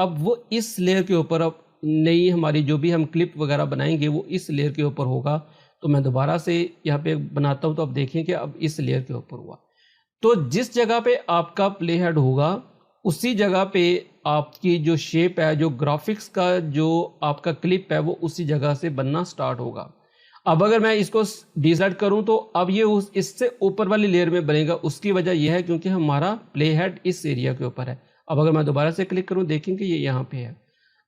अब वो इस लेयर के ऊपर, अब नई हमारी जो भी हम क्लिप वगैरह बनाएंगे वो इस लेयर के ऊपर होगा। तो मैं दोबारा से यहाँ पे बनाता हूँ, तो अब देखें कि अब इस लेयर के ऊपर हुआ। तो जिस जगह पे आपका प्ले हेड होगा उसी जगह पे आपकी जो शेप है, जो ग्राफिक्स का जो आपका क्लिप है, वो उसी जगह से बनना स्टार्ट होगा। अब अगर मैं इसको डिसेलेक्ट करूं तो अब ये उस इससे ऊपर वाली लेयर में बनेगा। उसकी वजह यह है क्योंकि हमारा प्ले हेड इस एरिया के ऊपर है। अब अगर मैं दोबारा से क्लिक करूं, देखेंगे ये यहाँ पे है।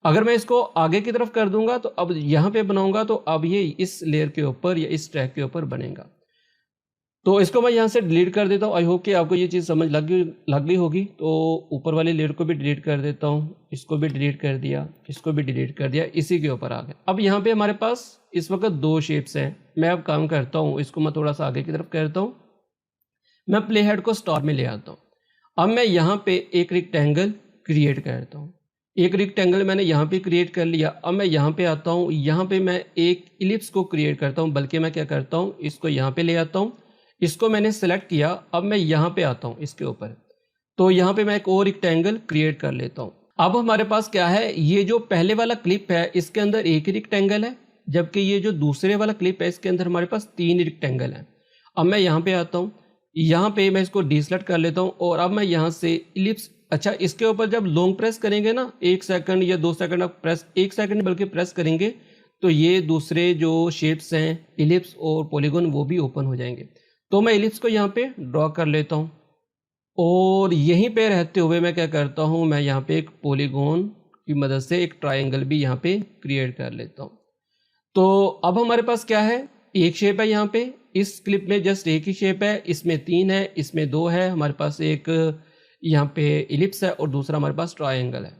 अगर मैं इसको आगे की तरफ कर दूंगा तो अब यहाँ पे बनाऊंगा, तो अब ये इस लेयर के ऊपर या इस ट्रैक के ऊपर बनेगा। तो इसको मैं यहाँ से डिलीट कर देता हूँ। आई होप कि आपको ये चीज़ समझ लग गई होगी। तो ऊपर वाली लेयर को भी डिलीट कर देता हूँ, इसको भी डिलीट कर दिया, इसको भी डिलीट कर दिया, इसी के ऊपर आ गया। अब यहाँ पे हमारे पास इस वक्त 2 शेप्स हैं। मैं अब काम करता हूँ, इसको मैं थोड़ा सा आगे की तरफ करता हूँ, मैं प्ले हेड को स्टार में ले आता हूँ। अब मैं यहाँ पे एक रेक्टेंगल क्रिएट करता हूँ। एक रेक्टेंगल मैंने यहाँ पे क्रिएट कर लिया। अब मैं यहाँ पे आता हूँ, यहाँ पे मैं एक इलिप्स को क्रिएट करता हूँ। बल्कि मैं क्या करता हूँ, इसको यहाँ पे ले आता हूँ, इसको मैंने सेलेक्ट किया। अब मैं यहाँ पे आता हूँ इसके ऊपर, तो यहाँ पे मैं एक और रेक्टेंगल क्रिएट कर लेता हूँ। अब हमारे पास क्या है, ये जो पहले वाला क्लिप है इसके अंदर एक ही रेक्टेंगल है, जबकि ये जो दूसरे वाला क्लिप है इसके अंदर हमारे पास 3 रेक्टेंगल हैं। अब मैं यहाँ पे आता हूँ, यहाँ पे मैं इसको डिसेलेक्ट कर लेता हूँ और अब मैं यहाँ से इलिप्स, अच्छा इसके ऊपर जब लॉन्ग प्रेस करेंगे ना, 1 सेकंड या 2 सेकंड आप प्रेस, 1 सेकंड बल्कि प्रेस करेंगे, तो ये दूसरे जो शेप्स हैं इलिप्स और पॉलीगॉन वो भी ओपन हो जाएंगे। तो मैं इलिप्स को यहाँ पे ड्रॉ कर लेता हूँ और यहीं पे रहते हुए मैं क्या करता हूँ, मैं यहाँ पे एक पॉलीगॉन की मदद से एक ट्रायंगल भी यहाँ पे क्रिएट कर लेता हूँ। तो अब हमारे पास क्या है, एक शेप है यहाँ पे, इस क्लिप में जस्ट एक ही शेप है, इसमें 3 है, इसमें 2 है, हमारे पास एक यहाँ पे इलिप्स है और दूसरा हमारे पास ट्रायंगल है।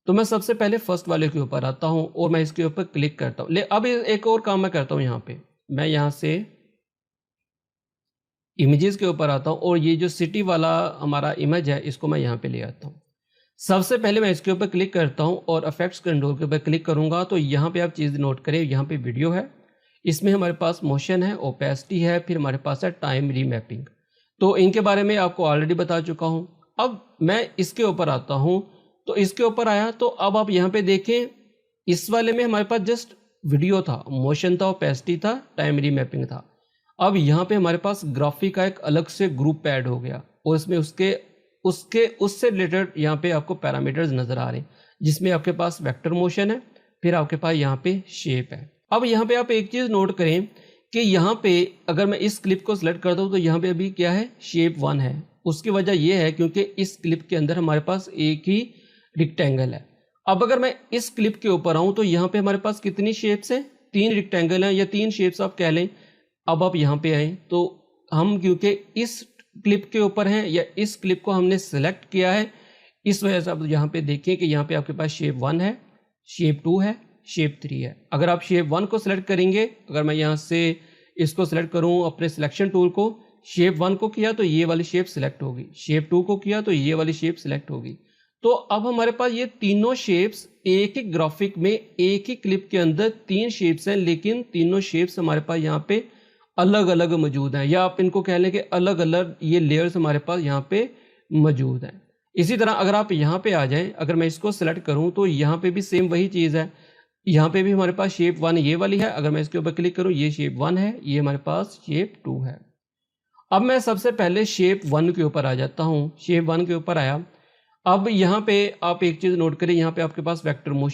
तो मैं सबसे पहले फर्स्ट वाले के ऊपर आता हूँ और मैं इसके ऊपर क्लिक करता हूँ। अब एक और काम मैं करता हूँ, यहाँ पे मैं यहाँ से इमेजेस के ऊपर आता हूँ और ये जो सिटी वाला हमारा इमेज है इसको मैं यहाँ पे ले आता हूँ। सबसे पहले मैं इसके ऊपर क्लिक करता हूँ और इफेक्ट्स कंट्रोल के ऊपर क्लिक करूँगा तो यहाँ पे आप चीज़ नोट करें, यहाँ पे वीडियो है, इसमें हमारे पास मोशन है, ओपेसिटी है, फिर हमारे पास है टाइम रीमैपिंग। तो इनके बारे में आपको ऑलरेडी बता चुका हूँ। अब मैं इसके ऊपर आता हूँ, तो इसके ऊपर आया तो अब आप यहाँ पे देखें, इस वाले में हमारे पास जस्ट वीडियो था, मोशन था, ओपेसिटी था, टाइम रीमैपिंग था। अब यहाँ पे हमारे पास ग्राफिक का एक अलग से ग्रुप ऐड हो गया और इसमें उससे रिलेटेड यहाँ पे आपको पैरामीटर्स नजर आ रहे हैं, जिसमें आपके पास वेक्टर मोशन है, फिर आपके पास यहाँ पे शेप है। अब यहाँ पे आप एक चीज नोट करें कि यहाँ पे अगर मैं इस क्लिप को सिलेक्ट करता हूँ तो यहाँ पे अभी क्या है, शेप 1 है। उसकी वजह यह है क्योंकि इस क्लिप के अंदर हमारे पास एक ही रेक्टेंगल है। अब अगर मैं इस क्लिप के ऊपर आऊँ तो यहाँ पे हमारे पास कितनी शेप्स हैं, 3 रेक्टेंगल हैं या 3 शेप्स आप कह लें। अब आप यहाँ पे आए तो हम क्योंकि इस क्लिप के ऊपर हैं या इस क्लिप को हमने सेलेक्ट किया है, इस वजह से आप यहाँ पे देखिए कि यहाँ पे आपके पास शेप 1 है, शेप 2 है, शेप 3 है। अगर आप शेप 1 को सिलेक्ट करेंगे, अगर मैं यहाँ से इसको सिलेक्ट करूँ अपने सिलेक्शन टूल को, शेप 1 को किया तो ये वाली शेप सिलेक्ट होगी, शेप 2 को किया तो ये वाली शेप सिलेक्ट होगी। तो अब हमारे पास ये तीनों शेप्स एक ही ग्राफिक में, एक ही क्लिप के अंदर 3 शेप्स हैं, लेकिन तीनों शेप्स हमारे पास यहाँ पे अलग अलग मौजूद हैं, या आप इनको कह लें कि अलग अलग ये लेयर्स हमारे पास यहाँ पे मौजूद हैं। इसी तरह अगर आप यहाँ पे आ जाएं, अगर मैं इसको सेलेक्ट करूँ तो यहाँ पे भी सेम वही चीज़ है, यहाँ पे भी हमारे पास शेप 1 ये वाली है। अगर मैं इसके ऊपर क्लिक करूँ, ये शेप 1 है, ये हमारे पास शेप 2 है। अब मैं सबसे पहले शेप 1 के ऊपर आ जाता हूँ। शेप 1 के ऊपर आया, अब यहाँ पे आप एक चीज़ नोट करें, यहाँ पे आपके पास वेक्टर मोशन